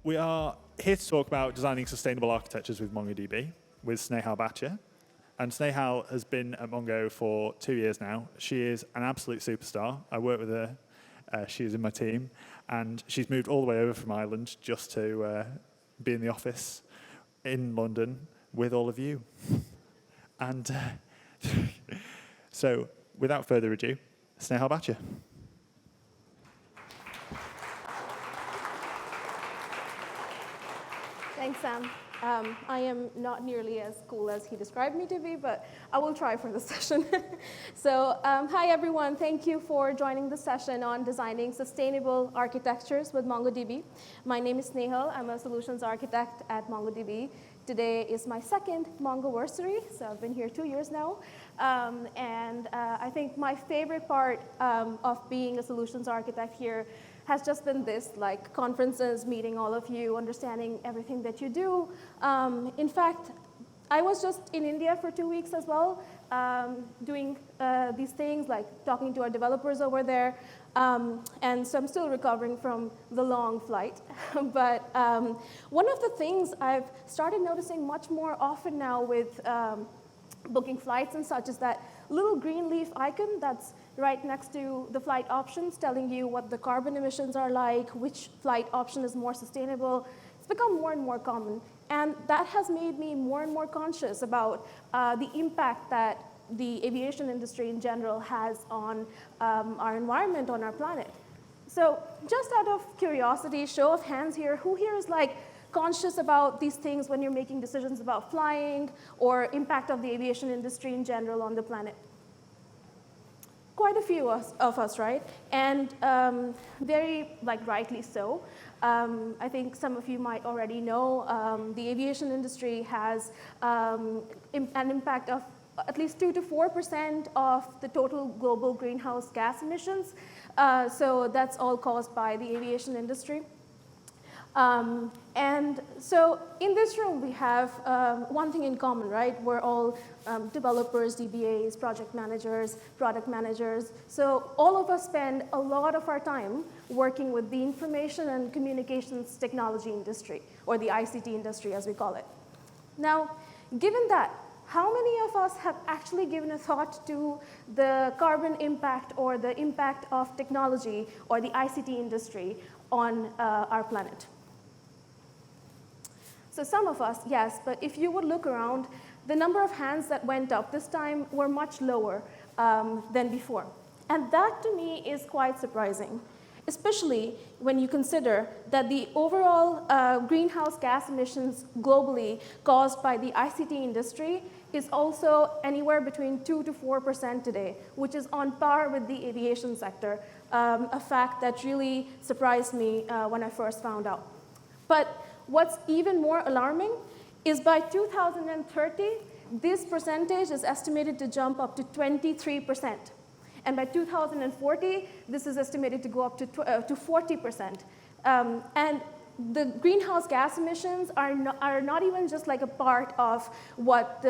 We are here to talk about designing sustainable architectures with MongoDB with Snehal Bhatia. And Snehal has been at Mongo for 2 years now. She is an absolute superstar. I work with her. She's in my team. And she's moved all the way over from Ireland just to be in the office in London with all of you. And so, without further ado, Snehal Bhatia. Thanks, Sam. I am not nearly as cool as he described me to be, but I will try for this session. So, hi everyone. Thank you for joining the session on designing sustainable architectures with MongoDB. My name is Snehal. I'm a solutions architect at MongoDB. Today is my second Mongoversary, so I've been here 2 years now. I think my favorite part of being a solutions architect here has just been this, like conferences, meeting all of you, understanding everything that you do. In fact, I was just in India for 2 weeks as well, doing these things, like talking to our developers over there. And so I'm still recovering from the long flight. But one of the things I've started noticing much more often now with booking flights and such is that little green leaf icon that's right next to the flight options telling you what the carbon emissions are like, which flight option is more sustainable. It's become more and more common. And that has made me more and more conscious about the impact that the aviation industry in general has on our environment, on our planet. So just out of curiosity, show of hands here, who here is like conscious about these things when you're making decisions about flying or impact of the aviation industry in general on the planet? Quite a few of us, right? And very rightly so. I think some of you might already know the aviation industry has an impact of at least 2 to 4% of the total global greenhouse gas emissions. So that's all caused by the aviation industry. And so in this room, we have one thing in common, right? We're all developers, DBAs, project managers, product managers. So all of us spend a lot of our time working with the information and communications technology industry, or the ICT industry, as we call it. Now, given that, how many of us have actually given a thought to the carbon impact or the impact of technology or the ICT industry on our planet? So some of us, yes, but if you would look around, the number of hands that went up this time were much lower than before. And that, to me, is quite surprising, especially when you consider that the overall greenhouse gas emissions globally caused by the ICT industry is also anywhere between 2 to 4% today, which is on par with the aviation sector, a fact that really surprised me when I first found out. But what's even more alarming is by 2030, this percentage is estimated to jump up to 23%. And by 2040, this is estimated to go up to 40%. And the greenhouse gas emissions are not even just like a part of what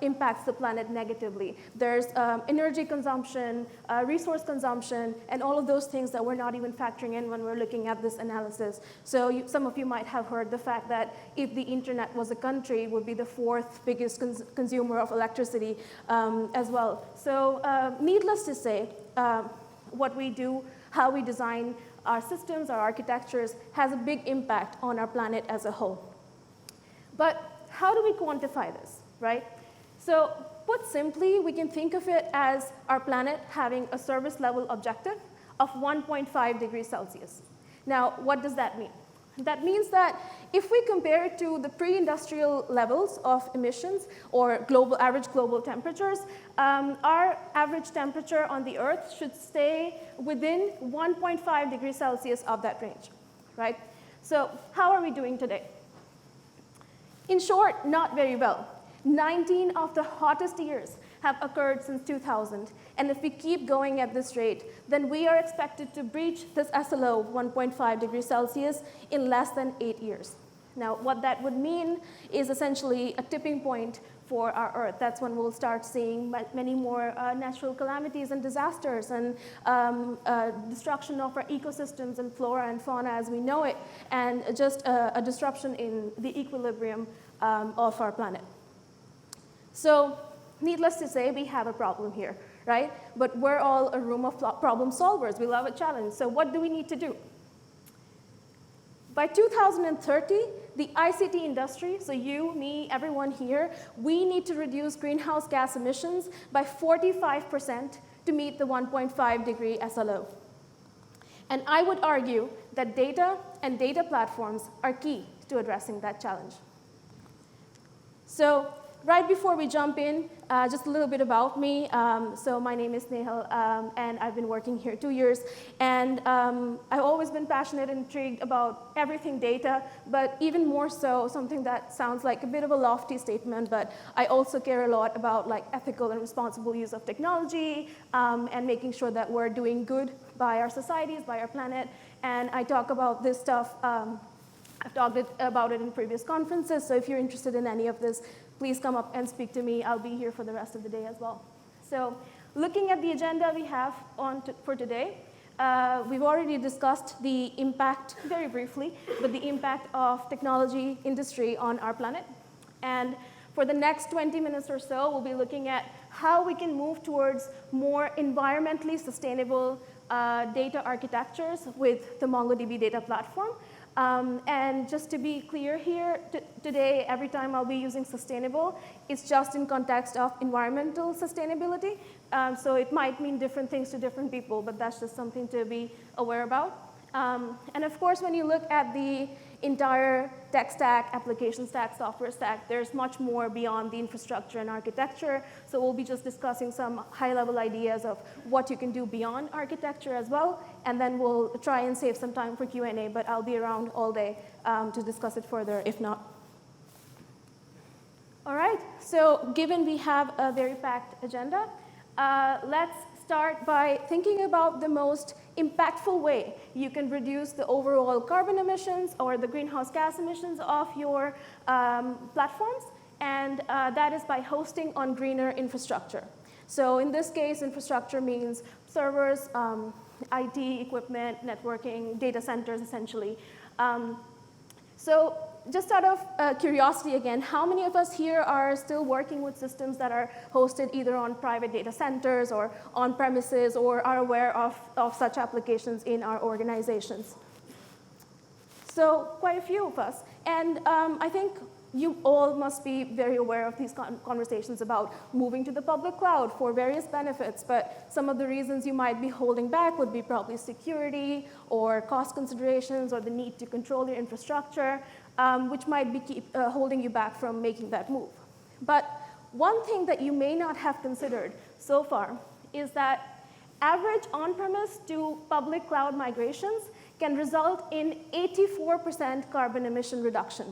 impacts the planet negatively. There's energy consumption, resource consumption, and all of those things that we're not even factoring in when we're looking at this analysis. So some of you might have heard the fact that if the internet was a country, it would be the 4th biggest consumer of electricity as well. So needless to say, what we do, how we design our systems, our architectures, has a big impact on our planet as a whole. But how do we quantify this, right? So put simply, we can think of it as our planet having a service level objective of 1.5 degrees Celsius. Now, what does that mean? That means that if we compare it to the pre-industrial levels of emissions or average global temperatures, our average temperature on the Earth should stay within 1.5 degrees Celsius of that range, right? So how are we doing today? In short, not very well. 19 of the hottest years have occurred since 2000. And if we keep going at this rate, then we are expected to breach this SLO, 1.5 degrees Celsius, in less than 8 years. Now, what that would mean is essentially a tipping point for our Earth. That's when we'll start seeing many more natural calamities and disasters and destruction of our ecosystems and flora and fauna as we know it, and just a disruption in the equilibrium of our planet. So needless to say, we have a problem here, right? But we're all a room of problem solvers. We love a challenge. So what do we need to do? By 2030, the ICT industry, so you, me, everyone here, we need to reduce greenhouse gas emissions by 45% to meet the 1.5 degree SLO. And I would argue that data and data platforms are key to addressing that challenge. So right before we jump in, just a little bit about me. So my name is Snehal, and I've been working here 2 years. And I've always been passionate and intrigued about everything data, but even more so, something that sounds like a bit of a lofty statement, but I also care a lot about like ethical and responsible use of technology and making sure that we're doing good by our societies, by our planet. And I talk about this stuff. I've talked about it in previous conferences, so if you're interested in any of this, please come up and speak to me. I'll be here for the rest of the day as well. So looking at the agenda we have for today, we've already discussed the impact very briefly, but the impact of technology industry on our planet. And for the next 20 minutes or so, we'll be looking at how we can move towards more environmentally sustainable data architectures with the MongoDB data platform. And just to be clear here, today, every time I'll be using sustainable, it's just in context of environmental sustainability. So it might mean different things to different people, but that's just something to be aware about. And of course, when you look at the entire tech stack, application stack, software stack, there's much more beyond the infrastructure and architecture. So we'll be just discussing some high-level ideas of what you can do beyond architecture as well. And then we'll try and save some time for Q&A, but I'll be around all day to discuss it further if not. All right, so given we have a very packed agenda, let's start by thinking about the most impactful way you can reduce the overall carbon emissions or the greenhouse gas emissions of your platforms, and that is by hosting on greener infrastructure. So in this case, infrastructure means servers, IT equipment, networking, data centers, essentially. So just out of curiosity again, how many of us here are still working with systems that are hosted either on private data centers or on premises or are aware of such applications in our organizations? So quite a few of us. And I think you all must be very aware of these conversations about moving to the public cloud for various benefits, but some of the reasons you might be holding back would be probably security or cost considerations or the need to control your infrastructure, which might be holding you back from making that move. But one thing that you may not have considered so far is that average on-premise to public cloud migrations can result in 84% carbon emission reduction.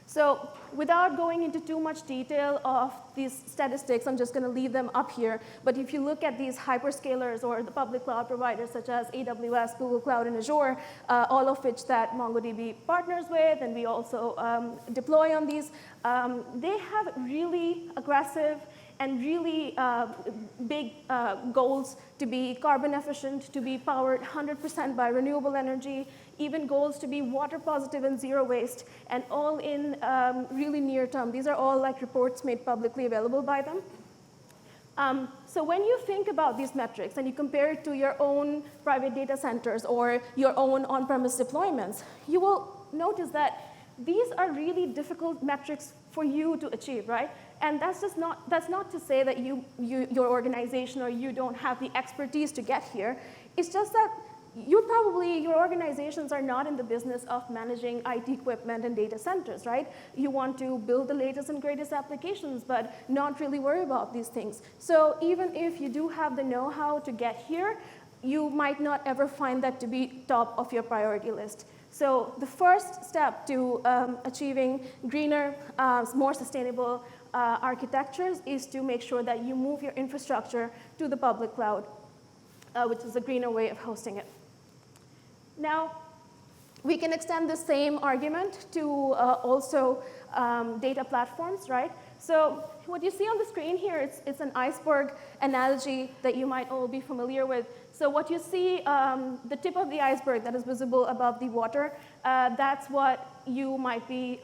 So without going into too much detail of these statistics, I'm just going to leave them up here. But if you look at these hyperscalers or the public cloud providers such as AWS, Google Cloud, and Azure, all of which that MongoDB partners with, and we also deploy on these, they have really aggressive and really big goals to be carbon efficient, to be powered 100% by renewable energy, even goals to be water positive and zero waste, and all in really near term. These are all like reports made publicly available by them. So when you think about these metrics and you compare it to your own private data centers or your own on-premise deployments, you will notice that these are really difficult metrics for you to achieve, right? And that's not to say that your organization or you don't have the expertise to get here. It's just that your organizations are not in the business of managing IT equipment and data centers, right? You want to build the latest and greatest applications, but not really worry about these things. So even if you do have the know-how to get here, you might not ever find that to be top of your priority list. So the first step to achieving greener, more sustainable architectures is to make sure that you move your infrastructure to the public cloud, which is a greener way of hosting it. Now, we can extend the same argument to also data platforms, right? So what you see on the screen here, it's an iceberg analogy that you might all be familiar with. So what you see, the tip of the iceberg that is visible above the water, that's what you might be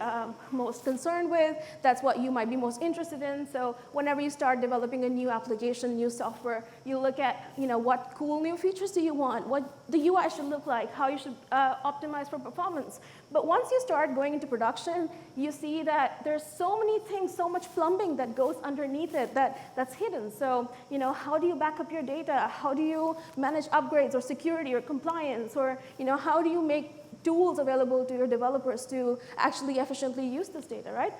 most concerned with. That's what you might be most interested in. So whenever you start developing a new application, new software, you look at what cool new features do you want, what the UI should look like, how you should optimize for performance. But once you start going into production, you see that there's so many things, so much plumbing that goes underneath it that's hidden. So how do you back up your data? How do you manage upgrades or security or compliance? Or how do you make tools available to your developers to actually efficiently use this data, right?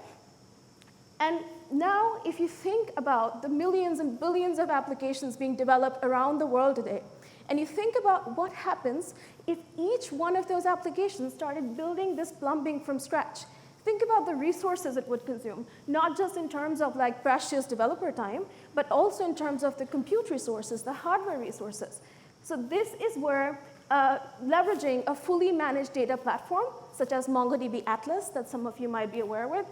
And now, if you think about the millions and billions of applications being developed around the world today, and you think about what happens if each one of those applications started building this plumbing from scratch, think about the resources it would consume, not just in terms of like precious developer time, but also in terms of the compute resources, the hardware resources. So this is where leveraging a fully managed data platform, such as MongoDB Atlas, that some of you might be aware with,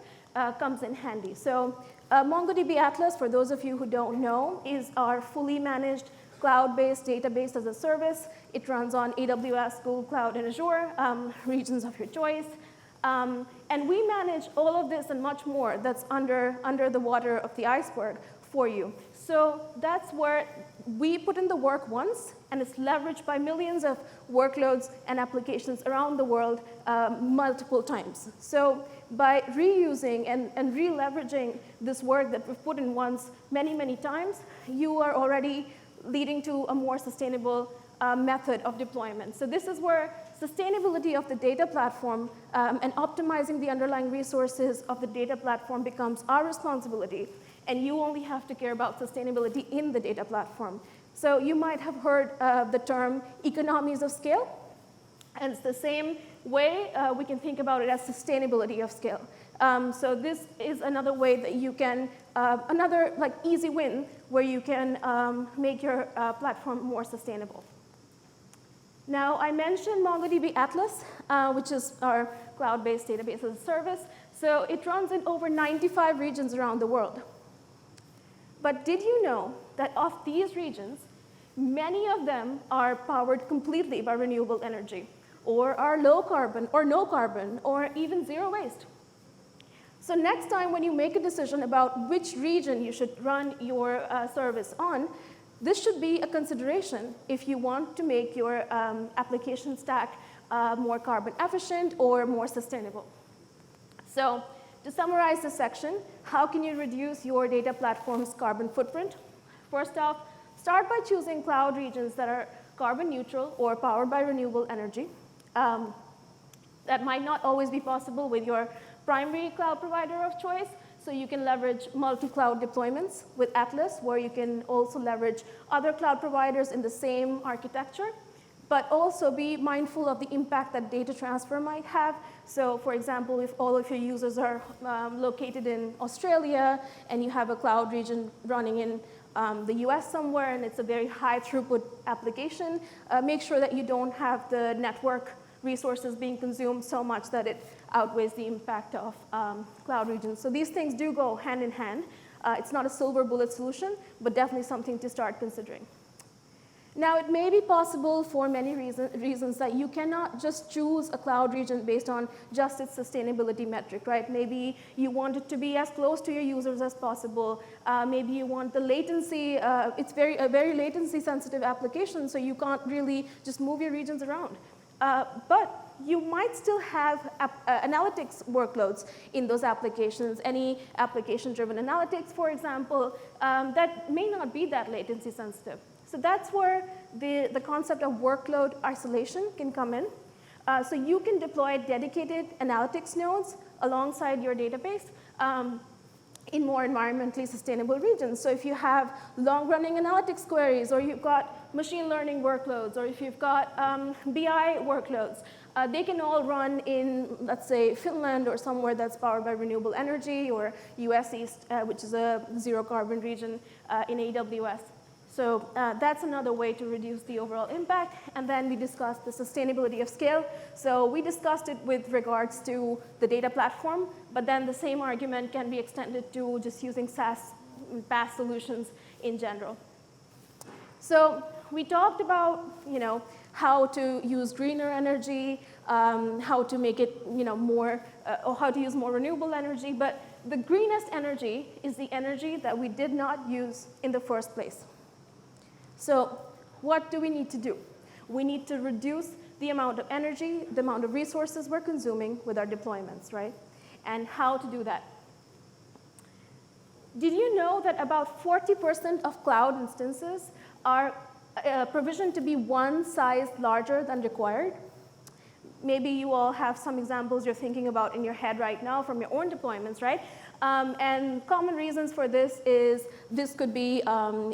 comes in handy. So MongoDB Atlas, for those of you who don't know, is our fully managed cloud-based database as a service. It runs on AWS, Google Cloud, and Azure, regions of your choice. And we manage all of this and much more that's under the water of the iceberg for you. So that's where we put in the work once, and it's leveraged by millions of workloads and applications around the world multiple times. So by reusing and re-leveraging this work that we've put in once many, many times, you are already leading to a more sustainable method of deployment. So this is where sustainability of the data platform and optimizing the underlying resources of the data platform becomes our responsibility. And you only have to care about sustainability in the data platform. So you might have heard the term economies of scale. And it's the same way we can think about it as sustainability of scale. So this is another way that you can, another like easy win where you can make your platform more sustainable. Now, I mentioned MongoDB Atlas, which is our cloud-based database as a service. So it runs in over 95 regions around the world. But did you know that of these regions, many of them are powered completely by renewable energy, or are low carbon, or no carbon, or even zero waste? So next time when you make a decision about which region you should run your service on, this should be a consideration if you want to make your application stack more carbon efficient or more sustainable. So to summarize this section, how can you reduce your data platform's carbon footprint? First off, start by choosing cloud regions that are carbon neutral or powered by renewable energy. That might not always be possible with your primary cloud provider of choice, so you can leverage multi-cloud deployments with Atlas, where you can also leverage other cloud providers in the same architecture, but also be mindful of the impact that data transfer might have. So for example, if all of your users are located in Australia and you have a cloud region running in the US somewhere and it's a very high throughput application, make sure that you don't have the network resources being consumed so much that it outweighs the impact of cloud regions. So these things do go hand in hand. It's not a silver bullet solution, but definitely something to start considering. Now, it may be possible for many reasons that you cannot just choose a cloud region based on just its sustainability metric, right? Maybe you want it to be as close to your users as possible. Maybe you want the latency. It's a very latency sensitive application, so you can't really just move your regions around. But you might still have analytics workloads in those applications, any application-driven analytics, for example, that may not be that latency sensitive. So that's where the concept of workload isolation can come in. So you can deploy dedicated analytics nodes alongside your database in more environmentally sustainable regions. So if you have long-running analytics queries, or you've got machine learning workloads, or if you've got BI workloads, they can all run in, let's say, Finland or somewhere that's powered by renewable energy, or US East, which is a zero carbon region in AWS. So that's another way to reduce the overall impact. And then we discussed the sustainability of scale. So we discussed it with regards to the data platform, but then the same argument can be extended to just using SaaS PaaS solutions in general. So we talked about, how to use greener energy, how to make it, more, or how to use more renewable energy. But the greenest energy is the energy that we did not use in the first place. So what do we need to do? We need to reduce the amount of energy, the amount of resources we're consuming with our deployments, right? And how to do that. Did you know that about 40% of cloud instances are provisioned to be one size larger than required? Maybe you all have some examples you're thinking about in your head right now from your own deployments, right? And common reasons for this is this could be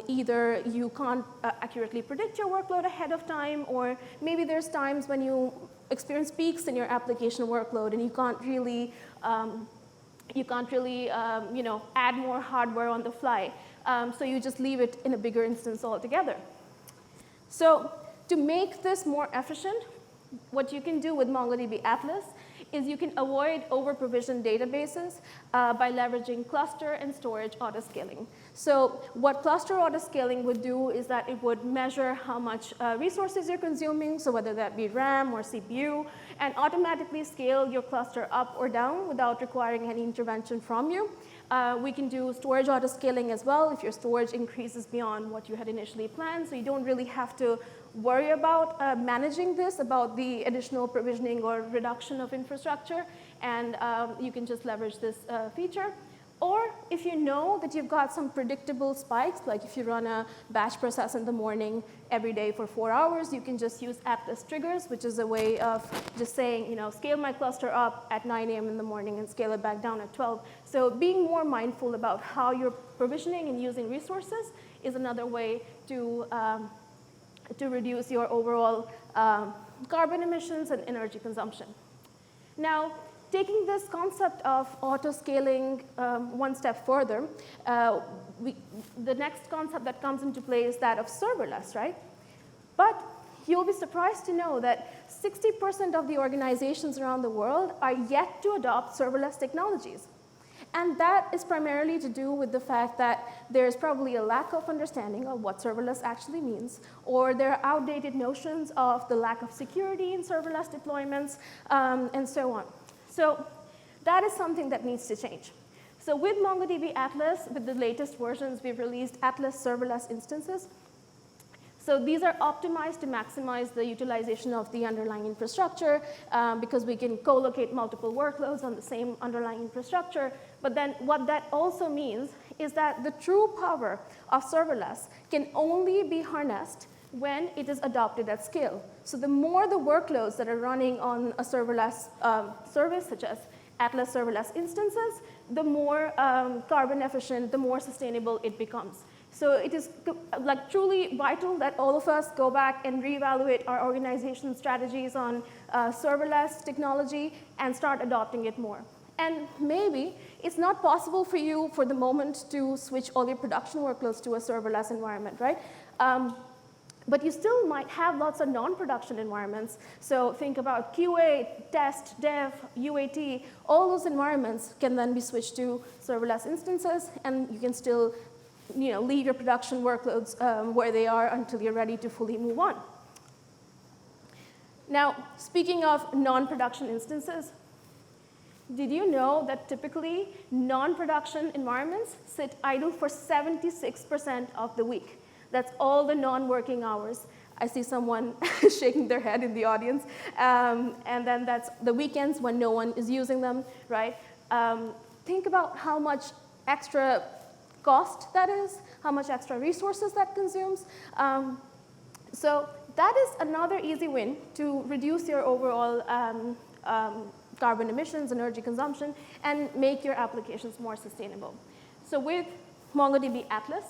either you can't accurately predict your workload ahead of time, or maybe there's times when you experience peaks in your application workload and you can't really add more hardware on the fly. So you just leave it in a bigger instance altogether. So to make this more efficient, what you can do with MongoDB Atlas is you can avoid over-provisioned databases by leveraging cluster and storage autoscaling. So what cluster autoscaling would do is that it would measure how much resources you're consuming, so whether that be RAM or CPU, and automatically scale your cluster up or down without requiring any intervention from you. We can do storage autoscaling as well if your storage increases beyond what you had initially planned, so you don't really have to worry about managing this, about the additional provisioning or reduction of infrastructure, and you can just leverage this feature. Or if you know that you've got some predictable spikes, like if you run a batch process in the morning every day for 4 hours, you can just use Atlas triggers, which is a way of just saying, scale my cluster up at 9 a.m. in the morning and scale it back down at 12. So being more mindful about how you're provisioning and using resources is another way to reduce your overall carbon emissions and energy consumption. Now, taking this concept of auto-scaling one step further, the next concept that comes into play is that of serverless, right? But you'll be surprised to know that 60% of the organizations around the world are yet to adopt serverless technologies. And that is primarily to do with the fact that there's probably a lack of understanding of what serverless actually means, or there are outdated notions of the lack of security in serverless deployments, and so on. So that is something that needs to change. So with MongoDB Atlas, with the latest versions, we've released Atlas serverless instances. So these are optimized to maximize the utilization of the underlying infrastructure because we can co-locate multiple workloads on the same underlying infrastructure. But then what that also means is that the true power of serverless can only be harnessed when it is adopted at scale. So the more the workloads that are running on a serverless service, such as Atlas serverless instances, the more carbon efficient, the more sustainable it becomes. So it is truly vital that all of us go back and reevaluate our organization strategies on serverless technology and start adopting it more. And maybe it's not possible for you for the moment to switch all your production workloads to a serverless environment, right? But you still might have lots of non-production environments. So think about QA, test, dev, UAT. All those environments can then be switched to serverless instances, and you can still leave your production workloads where they are until you're ready to fully move on. Now, speaking of non-production instances, did you know that typically non-production environments sit idle for 76% of the week? That's all the non-working hours. I see someone shaking their head in the audience. And then that's the weekends when no one is using them, right? Think about how much extra cost that is, how much extra resources that consumes. So that is another easy win to reduce your overall carbon emissions, energy consumption, and make your applications more sustainable. So with MongoDB Atlas,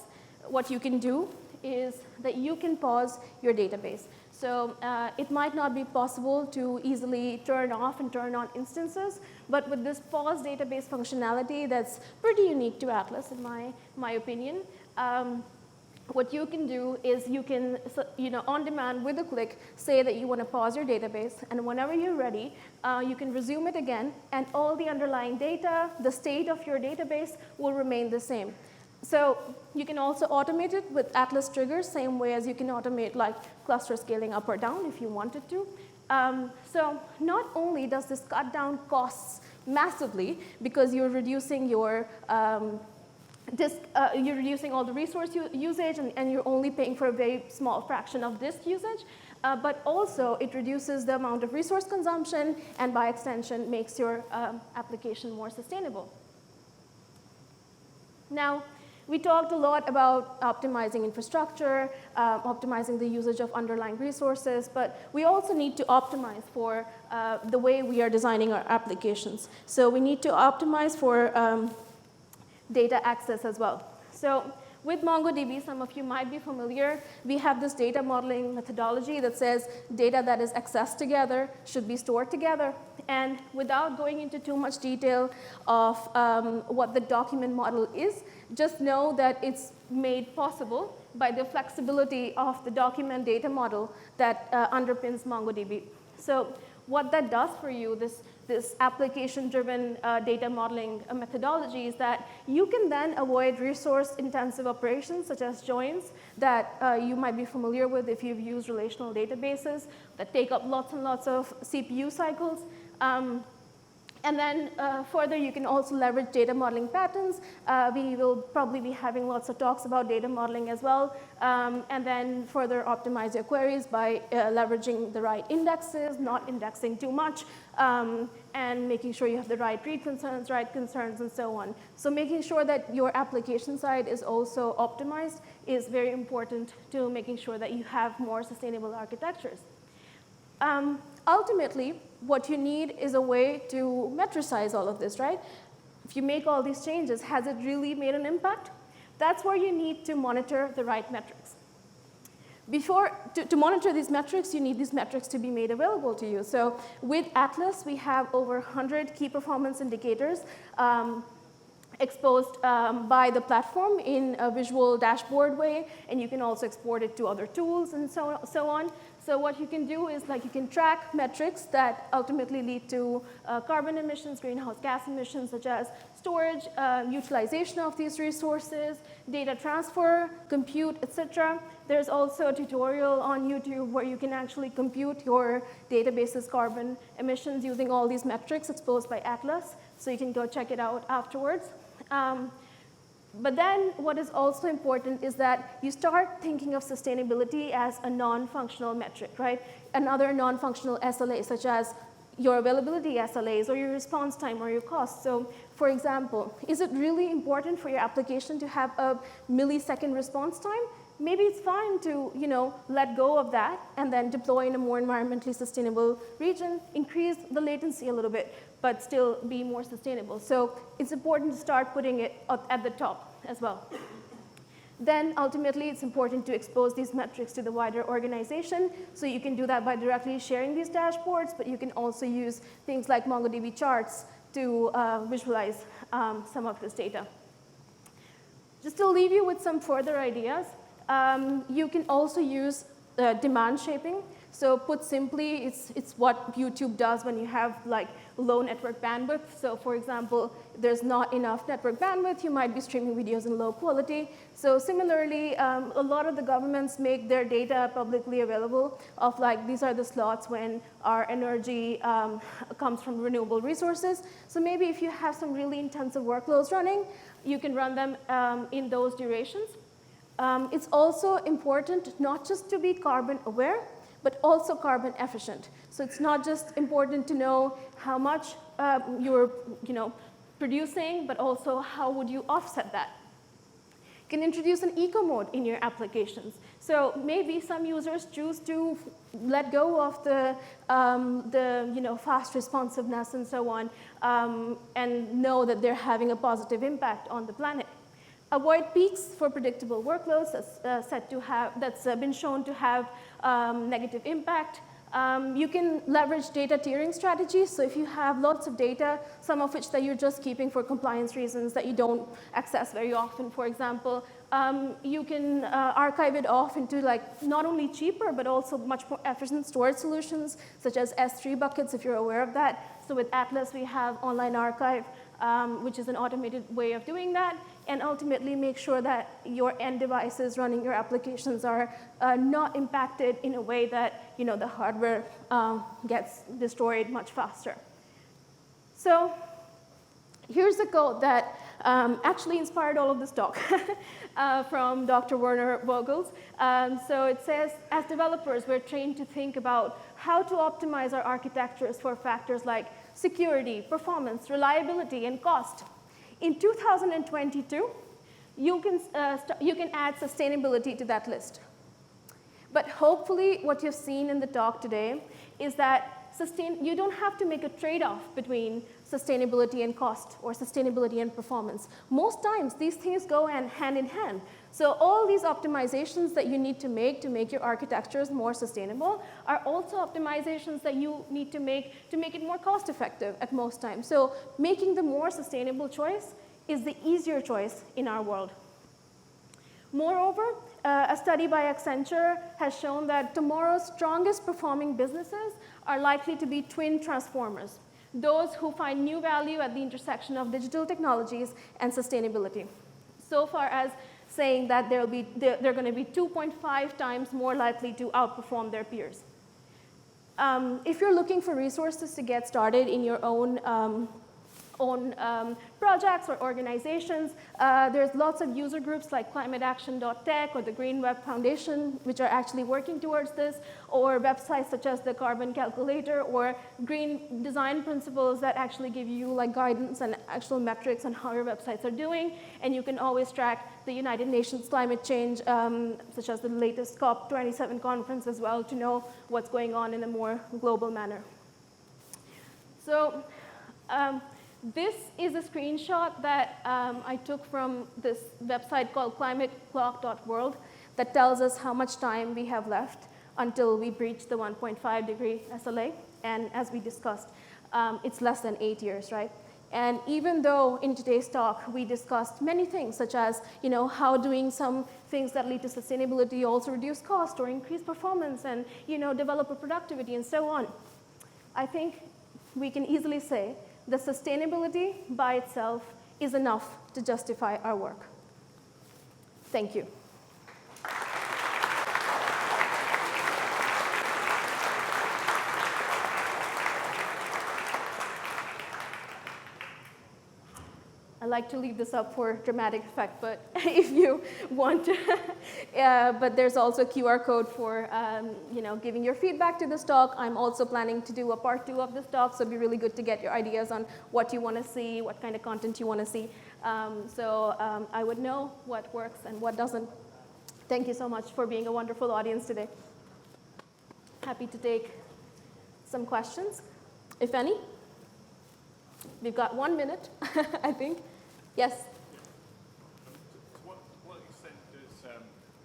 what you can do is that you can pause your database. So it might not be possible to easily turn off and turn on instances, but with this pause database functionality that's pretty unique to Atlas in my opinion, what you can do is you can, on demand with a click, say that you want to pause your database, and whenever you're ready, you can resume it again, and all the underlying data, the state of your database will remain the same. So you can also automate it with Atlas triggers, same way as you can automate like cluster scaling up or down if you wanted to. So not only does this cut down costs massively because you're reducing your you're reducing all the resource usage, and you're only paying for a very small fraction of disk usage, but also it reduces the amount of resource consumption, and by extension makes your application more sustainable. Now, we talked a lot about optimizing infrastructure, optimizing the usage of underlying resources, but we also need to optimize for the way we are designing our applications. So we need to optimize for data access as well. So with MongoDB, some of you might be familiar, we have this data modeling methodology that says data that is accessed together should be stored together. And without going into too much detail of what the document model is, just know that it's made possible by the flexibility of the document data model that underpins MongoDB. So what that does for you, this application-driven data modeling methodology, is that you can then avoid resource-intensive operations such as joins that you might be familiar with if you've used relational databases that take up lots and lots of CPU cycles. And then further, you can also leverage data modeling patterns. We will probably be having lots of talks about data modeling as well. And then further optimize your queries by leveraging the right indexes, not indexing too much, and making sure you have the right read concerns, write concerns, and so on. So making sure that your application side is also optimized is very important to making sure that you have more sustainable architectures. Ultimately, what you need is a way to metricize all of this, right? If you make all these changes, has it really made an impact? That's where you need to monitor the right metrics. To monitor these metrics, you need these metrics to be made available to you. So with Atlas, we have over 100 key performance indicators exposed by the platform in a visual dashboard way, and you can also export it to other tools and so on. So what you can do is you can track metrics that ultimately lead to carbon emissions, greenhouse gas emissions, such as storage, utilization of these resources, data transfer, compute, etc. There's also a tutorial on YouTube where you can actually compute your database's carbon emissions using all these metrics exposed by Atlas. So you can go check it out afterwards. But then what is also important is that you start thinking of sustainability as a non-functional metric, right? Another non-functional SLA, such as your availability SLAs or your response time or your cost. So for example, is it really important for your application to have a millisecond response time? Maybe it's fine to let go of that and then deploy in a more environmentally sustainable region, increase the latency a little bit, but still be more sustainable. So it's important to start putting it at the top as well. Then ultimately, it's important to expose these metrics to the wider organization. So you can do that by directly sharing these dashboards, but you can also use things like MongoDB charts to visualize some of this data. Just to leave you with some further ideas, you can also use demand shaping. So put simply, it's what YouTube does when you have low network bandwidth. So for example, there's not enough network bandwidth, you might be streaming videos in low quality. So similarly, a lot of the governments make their data publicly available of these are the slots when our energy comes from renewable resources. So maybe if you have some really intensive workloads running, you can run them in those durations. It's also important not just to be carbon aware, but also carbon efficient. So it's not just important to know how much you're producing, but also how would you offset that. You can introduce an eco mode in your applications. So maybe some users choose to let go of the fast responsiveness and so on, and know that they're having a positive impact on the planet. Avoid peaks for predictable workloads that's been shown to have negative impact. You can leverage data tiering strategies. So if you have lots of data, some of which that you're just keeping for compliance reasons that you don't access very often, for example, you can archive it off into like not only cheaper, but also much more efficient storage solutions, such as S3 buckets, if you're aware of that. So with Atlas, we have online archive, which is an automated way of doing that, and ultimately make sure that your end devices running your applications are not impacted in a way that the hardware gets destroyed much faster. So here's the code that actually inspired all of this talk from Dr. Werner Vogels. So it says, as developers, we're trained to think about how to optimize our architectures for factors like security, performance, reliability, and cost. In 2022, you can add sustainability to that list. But hopefully, what you've seen in the talk today is that you don't have to make a trade-off between sustainability and cost or sustainability and performance. Most times, these things go hand in hand. So all these optimizations that you need to make your architectures more sustainable are also optimizations that you need to make it more cost-effective at most times. So making the more sustainable choice is the easier choice in our world. Moreover, a study by Accenture has shown that tomorrow's strongest performing businesses are likely to be twin transformers, those who find new value at the intersection of digital technologies and sustainability. So far as saying that they're going to be 2.5 times more likely to outperform their peers. If you're looking for resources to get started in your own projects or organizations. There's lots of user groups like climateaction.tech or the Green Web Foundation, which are actually working towards this, or websites such as the Carbon Calculator or Green Design Principles that actually give you like guidance and actual metrics on how your websites are doing. And you can always track the United Nations climate change, such as the latest COP27 conference as well, to know what's going on in a more global manner. So this is a screenshot that I took from this website called climateclock.world that tells us how much time we have left until we breach the 1.5 degree SLA. And as we discussed, it's less than 8 years, right? And even though in today's talk we discussed many things, such as how doing some things that lead to sustainability also reduce cost or increase performance and developer productivity and so on, I think we can easily say that sustainability by itself is enough to justify our work. Thank you. I like to leave this up for dramatic effect, but if you want to, but there's also a QR code for giving your feedback to this talk. I'm also planning to do a part 2 of this talk, so it'd be really good to get your ideas on what you want to see, what kind of content you want to see. So I would know what works and what doesn't. Thank you so much for being a wonderful audience today. Happy to take some questions, if any. We've got 1 minute, I think. Yes? To what extent does,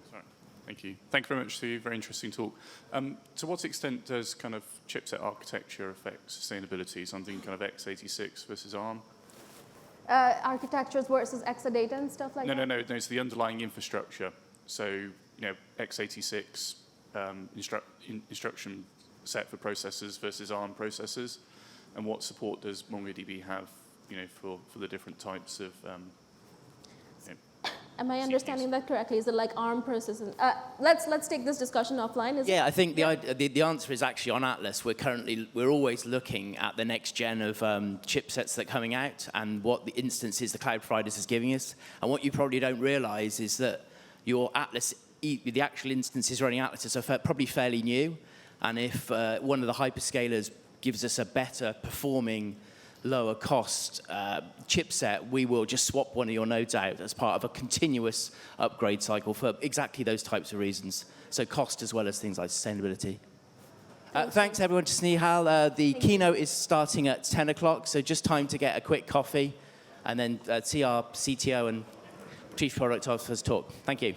sorry, thank you. Thank you very much, Steve. Very interesting talk. To what extent does kind of chipset architecture affect sustainability? Something kind of x86 versus ARM? Architectures versus Exadata and stuff like that? No, it's the underlying infrastructure. So, x86 instruction set for processors versus ARM processors. And what support does MongoDB have, for the different types of Am I understanding that correctly? Is it like ARM processors? Let's take this discussion offline. I think the answer is actually on Atlas. We're always looking at the next gen of chipsets that are coming out and what the instances the cloud providers is giving us. And what you probably don't realize is that your Atlas, the actual instances running Atlas are probably fairly new. And if one of the hyperscalers gives us a better performing, lower cost chipset, we will just swap one of your nodes out as part of a continuous upgrade cycle for exactly those types of reasons. So cost as well as things like sustainability. Thanks everyone to Snehal. The keynote is starting at 10 o'clock, so just time to get a quick coffee and then see our CTO and Chief Product Officer's talk. Thank you.